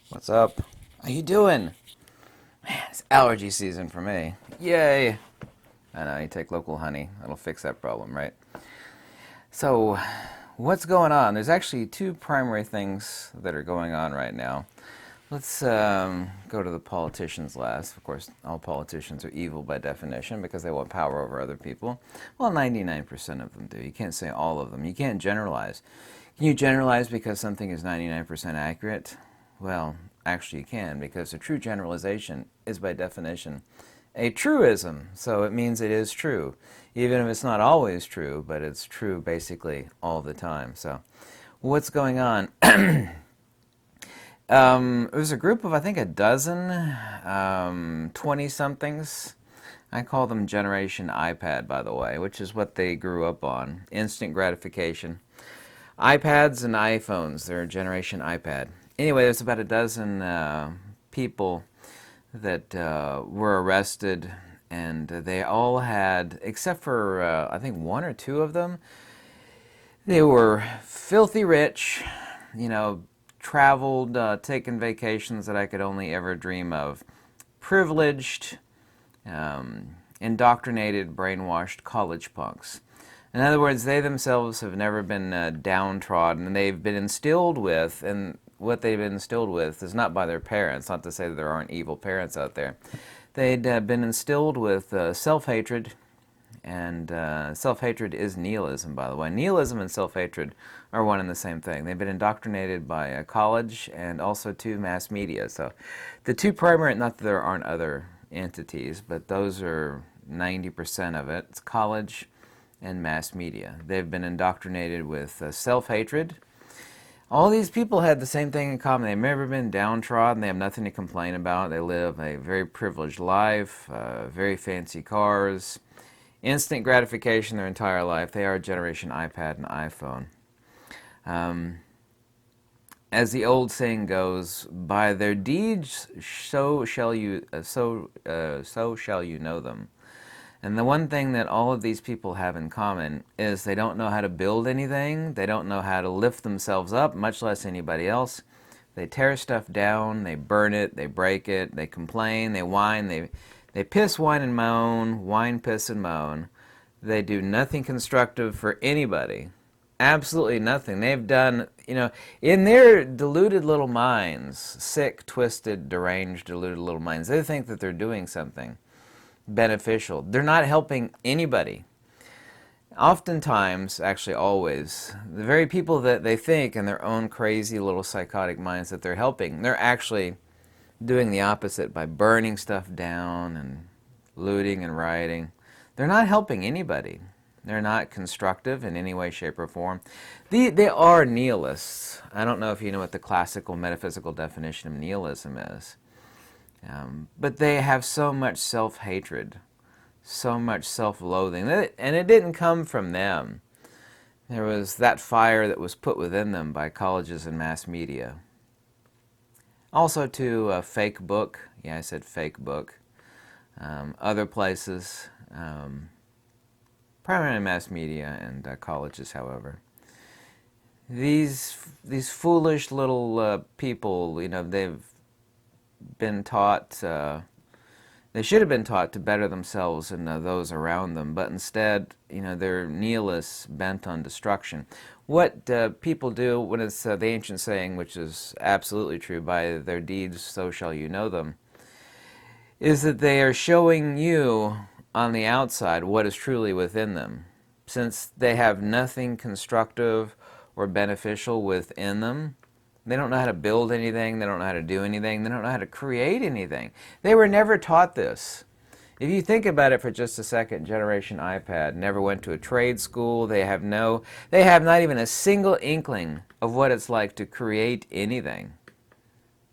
What's up? How you doing? Man, it's allergy season for me. Yay! I know, you take local honey. That'll fix that problem, right? So, what's going on? There's actually two primary things that are going on right now. Let's go to the politicians last. Of course, all politicians are evil by definition because they want power over other people. Well, 99% of them do. You can't say all of them. You can't generalize. Can you generalize because something is 99% accurate? Well, actually you can, because a true generalization is by definition a truism. So it means it is true, even if it's not always true, but it's true basically all the time. So what's going on? There's a group of, I think, a dozen 20-somethings. I call them Generation iPad, by the way, which is what they grew up on. Instant gratification. iPads and iPhones, they're Generation iPad. Anyway, there's about a dozen people that were arrested, and they all had, except for I think one or two of them, they were filthy rich, you know, traveled, taken vacations that I could only ever dream of, privileged, indoctrinated, brainwashed college punks. In other words, they themselves have never been downtrodden, and they've been instilled with, and what they've been instilled with is not by their parents, not to say that there aren't evil parents out there. They'd been instilled with self-hatred, and self-hatred is nihilism, by the way. Nihilism and self-hatred are one and the same thing. They've been indoctrinated by college and also to mass media. So the two primary, not that there aren't other entities, but those are 90% of it. It's college and mass media. They've been indoctrinated with self-hatred. All these people had the same thing in common. They've never been downtrodden. They have nothing to complain about. They live a very privileged life, very fancy cars, instant gratification their entire life. They are Generation iPad and iPhone. As the old saying goes, by their deeds so shall you know them. And the one thing that all of these people have in common is they don't know how to build anything. They don't know how to lift themselves up, much less anybody else. They tear stuff down, they burn it, they break it, they complain, they whine, they piss, whine, and moan, whine, piss, and moan. They do nothing constructive for anybody. Absolutely nothing. They've done, you know, in their deluded little minds, sick, twisted, deranged, deluded little minds, they think that they're doing something beneficial. They're not helping anybody. Oftentimes, actually always, the very people that they think in their own crazy little psychotic minds that they're helping, they're actually doing the opposite by burning stuff down and looting and rioting. They're not helping anybody. They're not constructive in any way, shape, or form. They are nihilists. I don't know if you know what the classical metaphysical definition of nihilism is. But they have so much self-hatred, so much self-loathing, and it didn't come from them. There was that fire that was put within them by colleges and mass media. Also to a fake book. Yeah, I said fake book. Other places, primarily mass media and colleges, however. These foolish little people, you know, they've been taught, they should have been taught to better themselves and those around them, but instead, you know, they're nihilists bent on destruction. What people do when it's the ancient saying, which is absolutely true, by their deeds so shall you know them, is that they are showing you on the outside what is truly within them. Since they have nothing constructive or beneficial within them, they don't know how to build anything, they don't know how to do anything, they don't know how to create anything. They were never taught this. If you think about it for just a second, Generation iPad never went to a trade school. They have not even a single inkling of what it's like to create anything.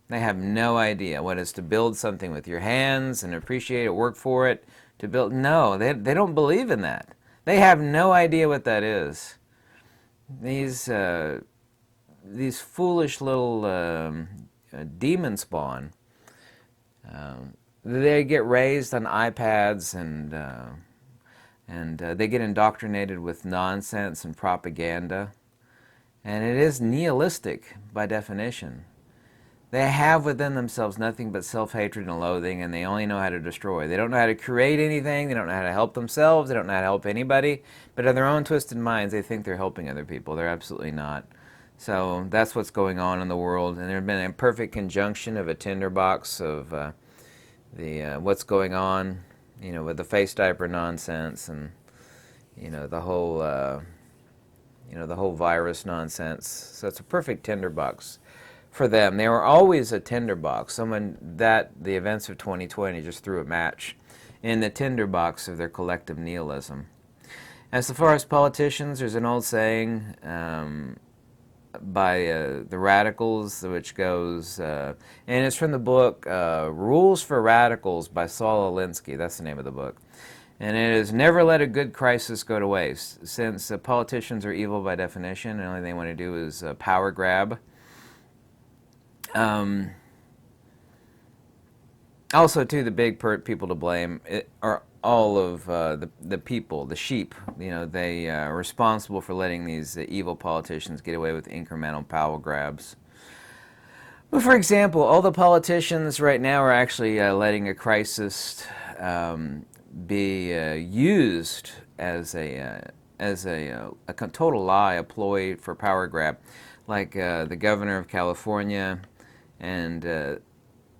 They have no idea what it is to build something with your hands and appreciate it, work for it, to build. No, they don't believe in that. They have no idea what that is. These foolish little demon spawn, they get raised on iPads and they get indoctrinated with nonsense and propaganda. And it is nihilistic by definition. They have within themselves nothing but self-hatred and loathing, and they only know how to destroy. They don't know how to create anything. They don't know how to help themselves. They don't know how to help anybody. But in their own twisted minds, they think they're helping other people. They're absolutely not. So that's what's going on in the world. And there's been a perfect conjunction of a tinderbox of what's going on, with the face diaper nonsense and, the whole, the whole virus nonsense. So it's a perfect tinderbox for them. They were always a tinderbox. The events of 2020 just threw a match in the tinderbox of their collective nihilism. As far as politicians, there's an old saying by the radicals, which goes, and it's from the book Rules for Radicals by Saul Alinsky. That's the name of the book. And it is, never let a good crisis go to waste. Since politicians are evil by definition, and the only thing they want to do is power grab. Also, too, the big people to blame are all of the people, the sheep. They are responsible for letting these evil politicians get away with incremental power grabs. But for example, all the politicians right now are actually letting a crisis be used as a total lie, a ploy for power grab, like the governor of California and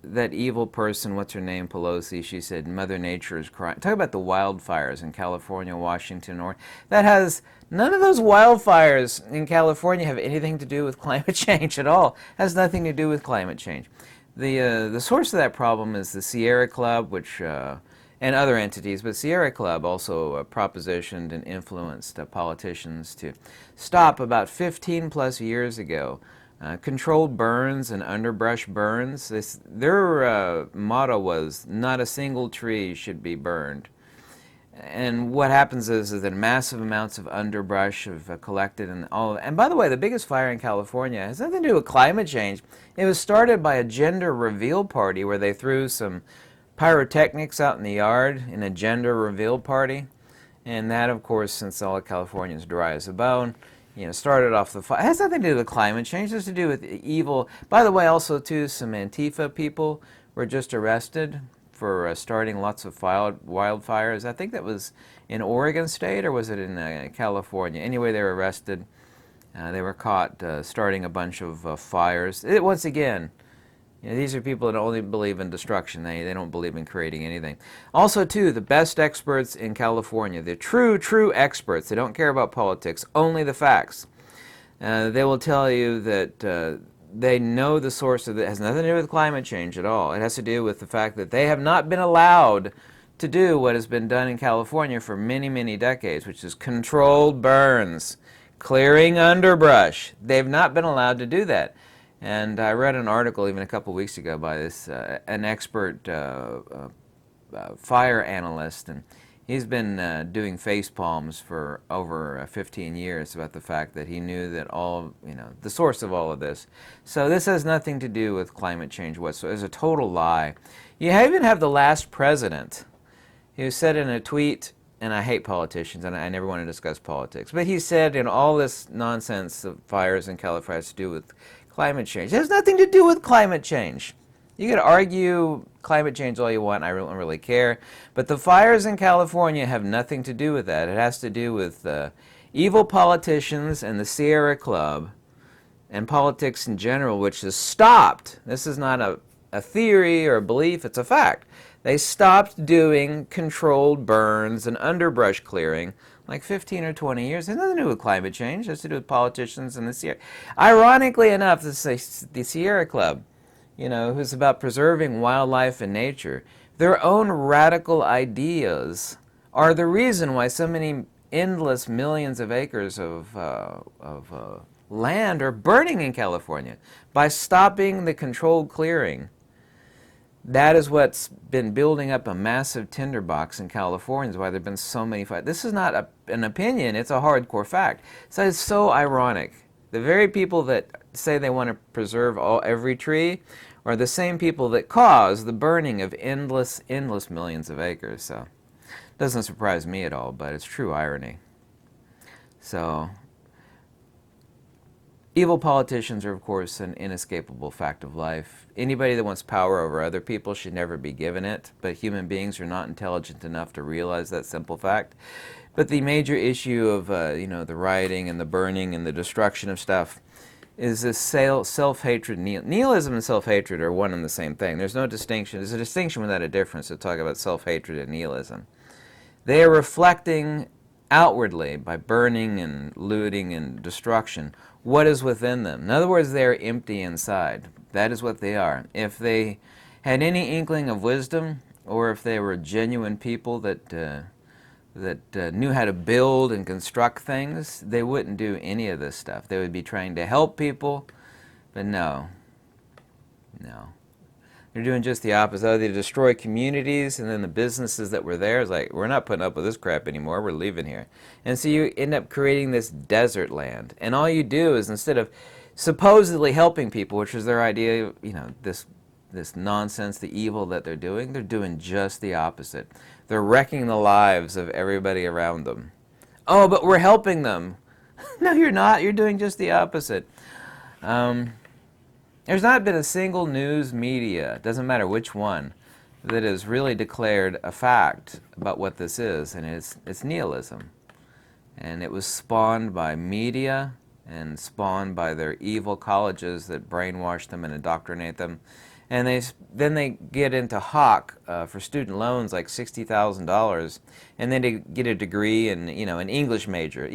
that evil person, what's her name, Pelosi. She said Mother Nature is crying. Talk about the wildfires in California, Washington, or none of those wildfires in California have anything to do with climate change at all. It has nothing to do with climate change. The source of that problem is the Sierra Club, which and other entities, but Sierra Club also propositioned and influenced politicians to stop about 15 plus years ago controlled burns and underbrush burns. Their motto was, not a single tree should be burned. And what happens is that massive amounts of underbrush have collected and all. And by the way, the biggest fire in California has nothing to do with climate change. It was started by a gender reveal party where they threw some pyrotechnics out in the yard in a gender reveal party. And that, of course, since all of California is dry as a bone, started off the fire. It has nothing to do with climate change. It has to do with evil. By the way, also, too, some Antifa people were just arrested for starting lots of wildfires. I think that was in Oregon State, or was it in California? Anyway, they were arrested. They were caught starting a bunch of fires. Once again, these are people that only believe in destruction. They don't believe in creating anything. Also, too, the best experts in California, the true experts, they don't care about politics, only the facts. They will tell you that they know the source of it. It has nothing to do with climate change at all. It has to do with the fact that they have not been allowed to do what has been done in California for many, many decades, which is controlled burns, clearing underbrush. They've not been allowed to do that. And I read an article even a couple weeks ago by an expert fire analyst, and he's been doing face palms for over 15 years about the fact that he knew that the source of all of this. So this has nothing to do with climate change whatsoever. It's a total lie. You even have the last president who said in a tweet, and I hate politicians, and I never want to discuss politics, but he said all this nonsense of fires in California has to do with climate change. It has nothing to do with climate change. You could argue climate change all you want, I don't really care. But the fires in California have nothing to do with that. It has to do with evil politicians and the Sierra Club and politics in general, which has stopped. This is not a theory or a belief, it's a fact. They stopped doing controlled burns and underbrush clearing like 15 or 20 years. It has nothing to do with climate change. It has to do with politicians and the Sierra. Ironically enough, the Sierra Club, who's about preserving wildlife and nature, their own radical ideas are the reason why so many endless millions of acres of land are burning in California by stopping the controlled clearing. That is what's been building up a massive tinderbox in California, is why there have been so many fires. This is not an opinion, it's a hardcore fact. So it's so ironic. The very people that say they want to preserve every tree are the same people that cause the burning of endless millions of acres. So it doesn't surprise me at all, but it's true irony. So evil politicians are, of course, an inescapable fact of life. Anybody that wants power over other people should never be given it, but human beings are not intelligent enough to realize that simple fact. But the major issue of, the rioting and the burning and the destruction of stuff is this self-hatred. Nihilism and self-hatred are one and the same thing. There's no distinction. There's a distinction without a difference to talk about self-hatred and nihilism. They are reflecting outwardly by burning and looting and destruction what is within them. In other words, they are empty inside. That is what they are. If they had any inkling of wisdom, or if they were genuine people that knew how to build and construct things, they wouldn't do any of this stuff. They would be trying to help people, but no. They're doing just the opposite. They destroy communities, and then the businesses that were there is like, we're not putting up with this crap anymore, we're leaving here. And so you end up creating this desert land. And all you do is, instead of supposedly helping people, which is their idea, this nonsense, the evil that they're doing just the opposite. They're wrecking the lives of everybody around them. Oh, but we're helping them. No, you're not. You're doing just the opposite. There's not been a single news media, doesn't matter which one, that has really declared a fact about what this is, and it's nihilism. And it was spawned by media and spawned by their evil colleges that brainwash them and indoctrinate them. And then they get into hock for student loans, like $60,000, and then they get a degree in an English major.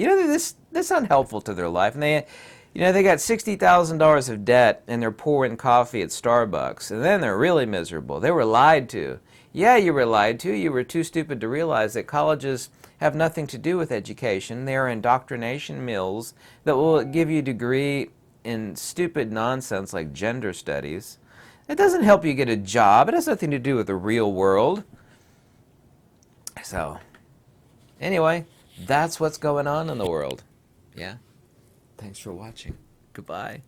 That's unhelpful to their life. And they got $60,000 of debt, and they're pouring coffee at Starbucks, and then they're really miserable. They were lied to. Yeah, you were lied to. You were too stupid to realize that colleges have nothing to do with education. They are indoctrination mills that will give you a degree in stupid nonsense like gender studies. It doesn't help you get a job. It has nothing to do with the real world. So, anyway, that's what's going on in the world. Yeah? Thanks for watching. Goodbye.